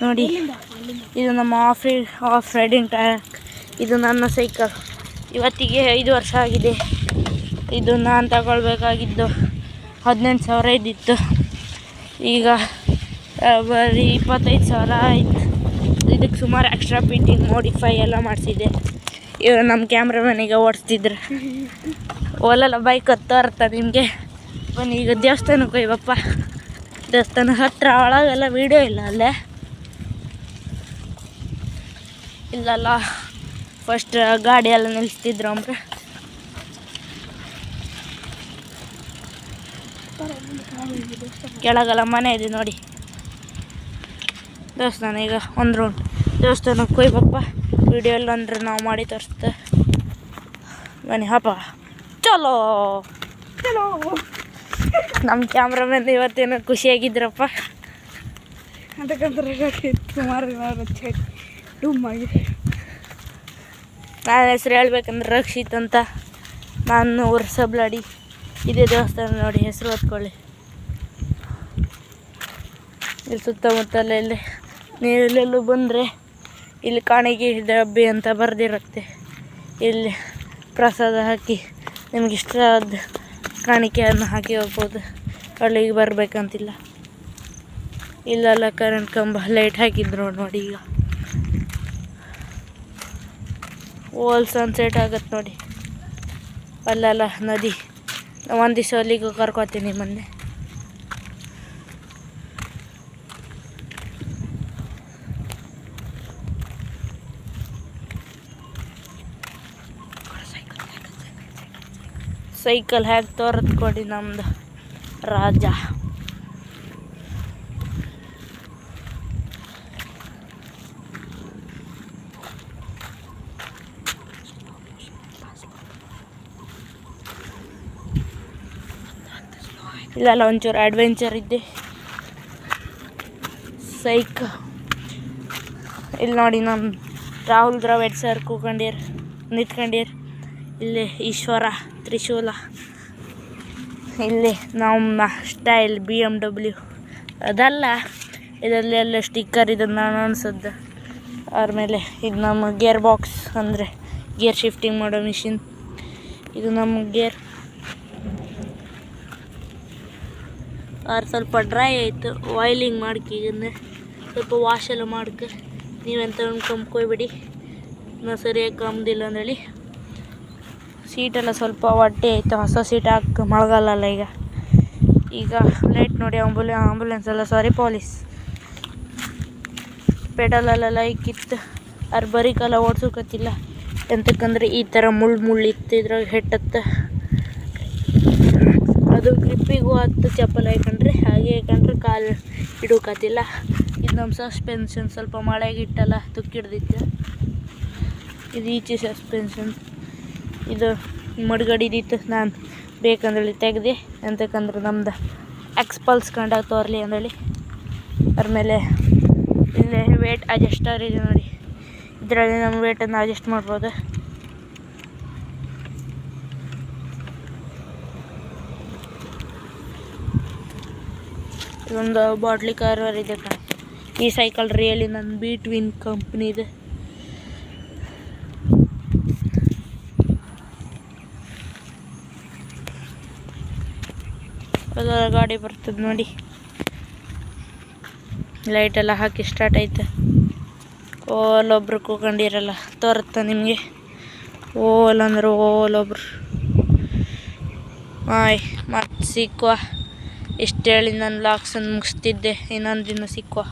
ನೋಡಿ, ಇದು ನಮ್ಮ ಆಫ್ ರೈಡಿಂಗ್ ಟ್ರ್ಯಾಕ್. ಇದು ನನ್ನ ಸೈಕಲ್. ಇವತ್ತಿಗೆ 5 ವರ್ಷ ಆಗಿದೆ. ಇದು ನಾನು ತಗೊಳ್ಬೇಕಾಗಿದ್ದು 18,000 ಇದ್ದಿತ್ತು. ಈಗ ಬರೀ 25,000 ಆಯ್ತು. ಇದಕ್ಕೆ ಸುಮಾರು ಎಕ್ಸ್ಟ್ರಾ ಫಿಟ್ಟಿಂಗ್ ಮಾಡಿಫೈ ಎಲ್ಲ ಮಾಡಿಸಿದ್ದೆ. ಇವರು ನಮ್ಮ ಕ್ಯಾಮ್ರಾಮನಿಗೆ ಓಡಿಸ್ತಿದ್ರು. ಓಲಲ್ಲ ಬೈಕ್ ಹತ್ತರ್ತ ನಿಮಗೆ. ಬನ್ನಿ ಈಗ ದೇವಸ್ಥಾನಕ್ಕೆ ಹೋಯ್ವಪ್ಪ. ದೇವಸ್ಥಾನ ಹತ್ತಿರ ಒಳಗೆಲ್ಲ ವೀಡಿಯೋ ಇಲ್ಲ ಅಲ್ಲೇ. ಇಲ್ಲಲ್ಲ, ಫಸ್ಟ್ ಗಾಡಿ ಎಲ್ಲ ನಿಲ್ಲಿಸ್ತಿದ್ರು ಅಂದ್ರೆ. ಕೆಳಗೆಲ್ಲ ಮನೆ ಇದೆ ನೋಡಿ. ದೇವಸ್ಥಾನ ಈಗ ಒಂದು ರೌಂಡ್ ದೇವಸ್ಥಾನಕ್ಕೆ ಹೋಯ್ಬಪ್ಪ. ವೀಡಿಯೋ ಎಲ್ಲ ಅಂದ್ರೆ ನಾವು ಮಾಡಿ ತೋರಿಸ್ತೆ. ಬನ್ನಿ ಹಪ್ಪ, ಚಲೋ ಚಲೋ. ನಮ್ಮ ಕ್ಯಾಮ್ರಾಮನ್ ಇವತ್ತೇನೋ ಖುಷಿಯಾಗಿದ್ರಪ್ಪ. ಅದಕ್ಕಂದ್ರೆ ಸುಮಾರು ಡೂಮ್ ಆಗಿದೆ. ನಾನು ಹೆಸ್ರು ಹೇಳ್ಬೇಕಂದ್ರೆ ರಕ್ಷಿತ್ ಅಂತ. ನಾನು ಸಬ್ಲಾಡಿ. ಇದೇ ದೇವಸ್ಥಾನ ನೋಡಿ, ಹೆಸರು ಹೊತ್ಕೊಳ್ಳಿ. ಇಲ್ಲಿ ಸುತ್ತಮುತ್ತಲೆಲ್ಲಿ ನೀವು ಎಲ್ಲೆಲ್ಲೂ ಬಂದರೆ ಇಲ್ಲಿ ಕಾಣಿಕೆ ಡಬ್ಬಿ ಅಂತ ಬರೆದಿರುತ್ತೆ. ಇಲ್ಲಿ ಪ್ರಸಾದ ಹಾಕಿ ನಿಮ್ಗೆ ಇಷ್ಟವಾದ ಕಾಣಿಕೆಯನ್ನು ಹಾಕಿ ಹೋಗ್ಬೋದು. ಅಲ್ಲಿಗೆ ಬರಬೇಕಂತಿಲ್ಲ. ಇಲ್ಲೆಲ್ಲ ಕರೆಂಟ್ ಕಂಬ ಲೈಟ್ ಹಾಕಿದ್ರು ನೋಡಿ. ಈಗ ಓಲ್ ಸನ್ಸೆಟ್ ಆಗತ್ತೆ ನೋಡಿ. ಅಲ್ಲೆಲ್ಲ ನದಿ. ಒಂದು ದಿವಸ ಅಲ್ಲಿಗೂ ಕರ್ಕೊತೀನಿ ಮೊನ್ನೆ. ಸೈಕಲ್ ಹೇಗೆ ತೋರತ್ ಕೊಡಿ ನಮ್ದು ರಾಜ. ಇಲ್ಲೆಲ್ಲ ಒಂಚೂರು ಅಡ್ವೆಂಚರ್ ಇದ್ದೆ. ಇಲ್ಲಿ ನೋಡಿ, ನಮ್ಮ ರಾಹುಲ್ ದ್ರಾವಿಡ್ ಸರ್ ನಿಂತ್ಕೊಂಡಿರ್. ಇಲ್ಲಿ ಈಶ್ವರ ತ್ರಿಶೂಲ. ಇಲ್ಲಿ ನಮ್ಮ ಸ್ಟೈಲ್ BMW. ಅದಲ್ಲ, ಇದರಲ್ಲೆಲ್ಲ ಸ್ಟಿಕ್ಕರ್ ಇದನ್ನು ನಾನು ಅನಿಸೋದು. ಅವ್ರ ಮೇಲೆ ಇದು ನಮ್ಮ ಗೇರ್ ಬಾಕ್ಸ್, ಅಂದರೆ ಗೇರ್ ಶಿಫ್ಟಿಂಗ್ ಮಾಡೋ ಮಿಷಿನ್. ಇದು ನಮ್ಮ ಗೇರ್. ಅವ್ರು ಸ್ವಲ್ಪ ಡ್ರೈ ಆಯಿತು, ಆಯಿಲಿಂಗ್ ಮಾಡ್ಕಿ. ಇದನ್ನೇ ಸ್ವಲ್ಪ ವಾಶ್ ಎಲ್ಲ ಮಾಡ್ಕ. ನೀವೆಂತ ಕಂಬ್ಕೊಯ್ಬಿಡಿ, ನಾವು ಸರಿಯಾಗಿ ಕಂಬ್ದಿಲ್ಲ ಅಂದೇಳಿ. ಸೀಟೆಲ್ಲ ಸ್ವಲ್ಪ ಹೊಟ್ಟೆ ಆಯಿತು. ಹೊಸ ಸೀಟ್ ಹಾಕಿ ಮಳೆಗಾಲಲ್ಲ ಈಗ ಲೈಟ್ ನೋಡಿ. ಆಂಬುಲೆನ್ಸ್ ಎಲ್ಲ ಪೊಲೀಸ್ ಪೆಡಲಲ್ಲೆಲ್ಲ ಇಕ್ಕಿತ್ತು. ಅವ್ರು ಬರೀಕಲ್ಲ ಓಡ್ಸೋಕತ್ತಿಲ್ಲ. ಎಂತಕ್ಕಂದ್ರೆ ಈ ಥರ ಮುಳ್ಳು ಇತ್ತು, ಇದ್ರಾಗ ಹೆಟ್ಟತ್ತೆ. ಅದು ಗ್ರಿಪ್ಪಿಗೂ ಹತ್ತು ಚಪ್ಪಲ್ ಹಾಕೊಂಡ್ರೆ, ಹಾಗೆ ಹಾಕೊಂಡ್ರೆ ಕಾಲು ಇಡೋಕತ್ತಿಲ್ಲ. ಇದು ನಮ್ಮ ಸಸ್ಪೆನ್ಷನ್. ಸ್ವಲ್ಪ ಮಳೆಗಿಟ್ಟಲ್ಲ ತುಕ್ಕಿಡ್ದಿತ್ತು. ಇದು ಈಚೆ ಸಸ್ಪೆನ್ಷನ್. ಇದು ಮಡ್ಗಡಿದಿತ್ತು. ನಾನು ಬೇಕಂದೇಳಿ ತೆಗೆದೆ. ಎಂತಕ್ಕಂದ್ರೆ ನಮ್ದು ಎಕ್ಸ್ಪಲ್ಸ್ ಕಂಡಾಗ ತೋರಲಿ ಅಂದೇಳಿ. ಅದ್ರ ಮೇಲೆ ಇಲ್ಲೇ ವೇಟ್ ಅಡ್ಜಸ್ಟರ್ ಇದೆ ನೋಡಿ. ಇದರಲ್ಲಿ ನಮ್ಮ ವೇಟನ್ನು ಅಡ್ಜಸ್ಟ್ ಮಾಡ್ಬೋದು. ಇದೊಂದು ಬಾಟ್ಲಿ ಕಾರ್ವರ್ ಇದೆ ಕಣ. ಈ ಸೈಕಲ್ ರಿಯಲಿ ನನ್ನ ಬಿಟ್ವೀನ್ ಕಂಪ್ನಿದೆ. ಅದರ ಗಾಡಿ ಬರ್ತದೆ ನೋಡಿ. ಲೈಟೆಲ್ಲ ಹಾಕಿ ಸ್ಟಾರ್ಟ್ ಐತೆ. ಓಲೊಬ್ರು ಕೂಕೊಂಡಿರಲ್ಲ ತೋರುತ್ತಾ ನಿಮಗೆ. ಓಲ್ ಅಂದ್ರೆ ಓಲೊಬ್ರು. ಮತ್ತೆ ಸಿಕ್ಕುವ. ಇಷ್ಟು ಹೇಳಿ ನನ್ನ ಲಾಕ್ಸನ್ನು ಮುಗಿಸ್ತಿದ್ದೆ. ಇನ್ನೊಂದು ದಿನ ಸಿಕ್ಕುವ.